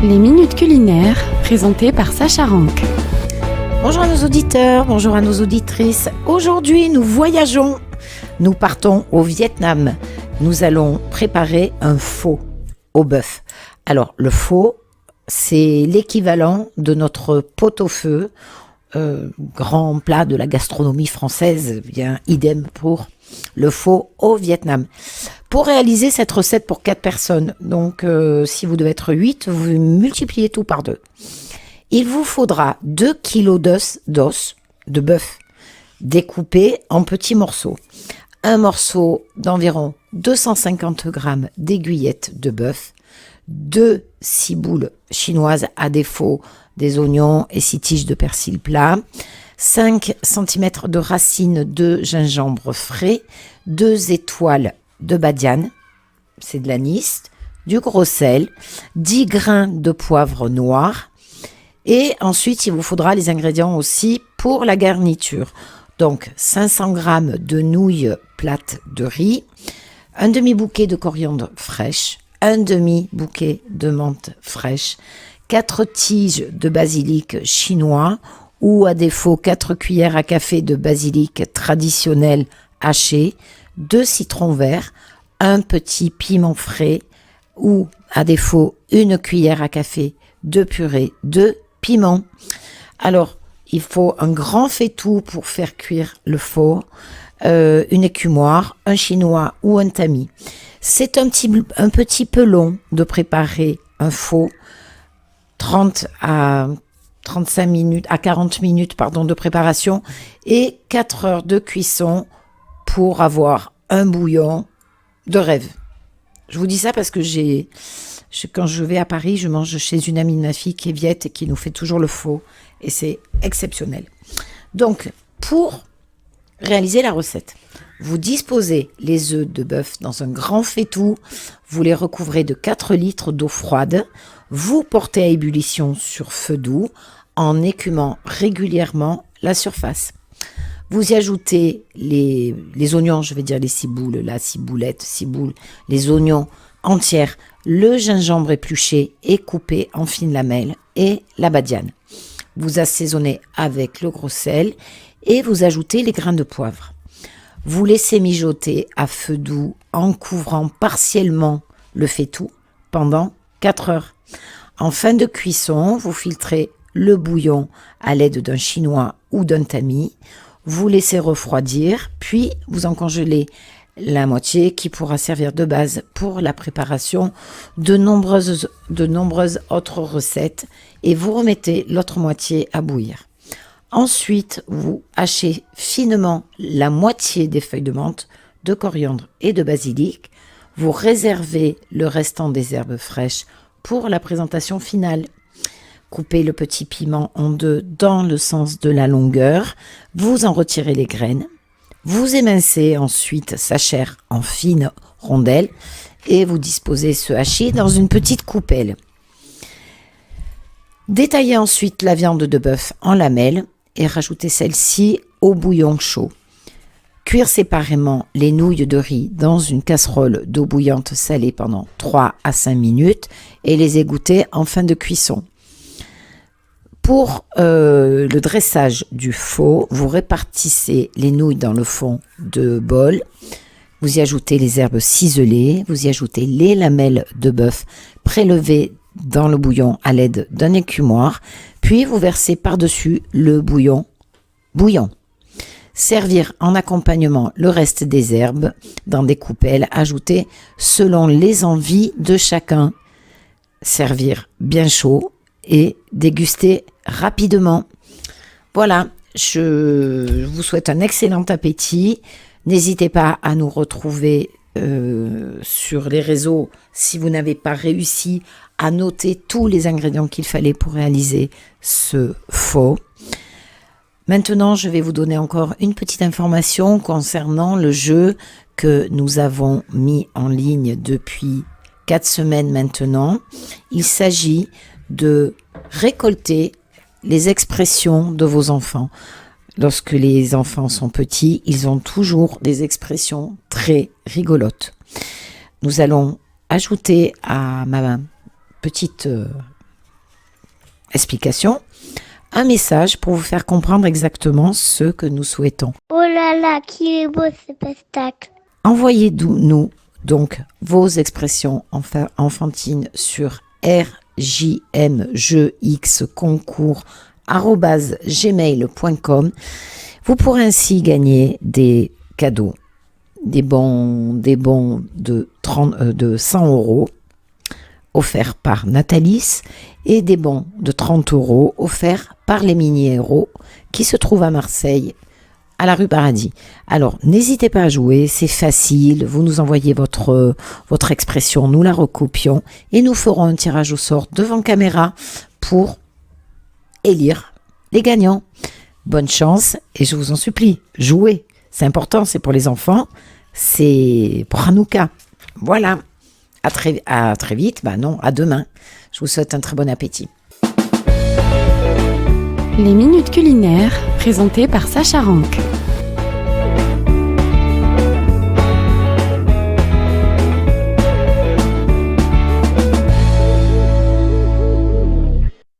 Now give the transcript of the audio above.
Les minutes culinaires, présentées par Sacha Rank. Bonjour à nos auditeurs, bonjour à nos auditrices. Aujourd'hui, nous voyageons. Nous partons au Vietnam. Nous allons préparer un pho au bœuf. Alors, le pho, c'est l'équivalent de notre pot-au-feu, grand plat de la gastronomie française, bien idem pour le pho au Vietnam. Pour réaliser cette recette pour 4 personnes, donc si vous devez être 8, vous multipliez tout par 2. Il vous faudra 2 kg d'os de bœuf découpé en petits morceaux. Un morceau d'environ 250 g d'aiguillettes de bœuf, 2 ciboules chinoises à défaut des oignons et 6 tiges de persil plat, 5 cm de racines de gingembre frais, 2 étoiles de badiane, c'est de l'anis, du gros sel, 10 grains de poivre noir et ensuite il vous faudra les ingrédients aussi pour la garniture. Donc 500 g de nouilles plates de riz, un demi-bouquet de coriandre fraîche, un demi-bouquet de menthe fraîche, 4 tiges de basilic chinois ou à défaut 4 cuillères à café de basilic traditionnel haché, 2 citrons verts, un petit piment frais ou à défaut 1 cuillère à café de purée de piment. Alors, il faut un grand faitout pour faire cuire le pho, une écumoire, un chinois ou un tamis. C'est un petit peu long de préparer un pho, 30 à 35 minutes, à 40 minutes de préparation et 4 heures de cuisson pour avoir un bouillon de rêve. Je vous dis ça parce que quand je vais à Paris, je mange chez une amie de ma fille qui est viette et qui nous fait toujours le pho et c'est exceptionnel. Donc, pour réaliser la recette, vous disposez les œufs de bœuf dans un grand faitout, vous les recouvrez de 4 litres d'eau froide, vous portez à ébullition sur feu doux en écumant régulièrement la surface. Vous y ajoutez les oignons, je vais dire les ciboules, les oignons entiers, le gingembre épluché et coupé en fines lamelles et la badiane. Vous assaisonnez avec le gros sel et vous ajoutez les grains de poivre. Vous laissez mijoter à feu doux en couvrant partiellement le faitout pendant 4 heures. En fin de cuisson, vous filtrez le bouillon à l'aide d'un chinois ou d'un tamis. Vous laissez refroidir, puis vous en congelez la moitié qui pourra servir de base pour la préparation de nombreuses autres recettes et vous remettez l'autre moitié à bouillir. Ensuite, vous hachez finement la moitié des feuilles de menthe, de coriandre et de basilic. Vous réservez le restant des herbes fraîches pour la présentation finale. Coupez le petit piment en 2 dans le sens de la longueur. Vous en retirez les graines. Vous émincez ensuite sa chair en fines rondelles et vous disposez ce hachis dans une petite coupelle. Détaillez ensuite la viande de bœuf en lamelles et rajoutez celle-ci au bouillon chaud. Cuire séparément les nouilles de riz dans une casserole d'eau bouillante salée pendant 3 à 5 minutes et les égoutter en fin de cuisson. Pour le dressage du pho, vous répartissez les nouilles dans le fond de bol. Vous y ajoutez les herbes ciselées, vous y ajoutez les lamelles de bœuf prélevées dans le bouillon à l'aide d'un écumoire, puis vous versez par-dessus le bouillon. Servir en accompagnement le reste des herbes dans des coupelles ajoutées selon les envies de chacun. Servir bien chaud et déguster rapidement. Voilà, je vous souhaite un excellent appétit. N'hésitez pas à nous retrouver sur les réseaux si vous n'avez pas réussi à noter tous les ingrédients qu'il fallait pour réaliser ce pho. Maintenant, je vais vous donner encore une petite information concernant le jeu que nous avons mis en ligne depuis 4 semaines maintenant. Il s'agit de récolter les expressions de vos enfants. Lorsque les enfants sont petits, ils ont toujours des expressions très rigolotes. Nous allons ajouter à ma petite explication, un message pour vous faire comprendre exactement ce que nous souhaitons. Oh là là, qu'il est beau ce spectacle. Envoyez-nous donc vos expressions enfantines sur rjmjxconcours@gmail.com. Vous pourrez ainsi gagner des cadeaux, des bons de 100 € offerts par Nathalis et des bons de 30 € offerts par les mini-héros qui se trouvent à Marseille, à la rue Paradis. Alors, n'hésitez pas à jouer, c'est facile. Vous nous envoyez votre expression, nous la recopions et nous ferons un tirage au sort devant caméra pour élire les gagnants. Bonne chance et je vous en supplie, jouez. C'est important, c'est pour les enfants, c'est pour Hanouka. Voilà, à très vite, à demain. Je vous souhaite un très bon appétit. Les minutes culinaires présentées par Sacha Rank.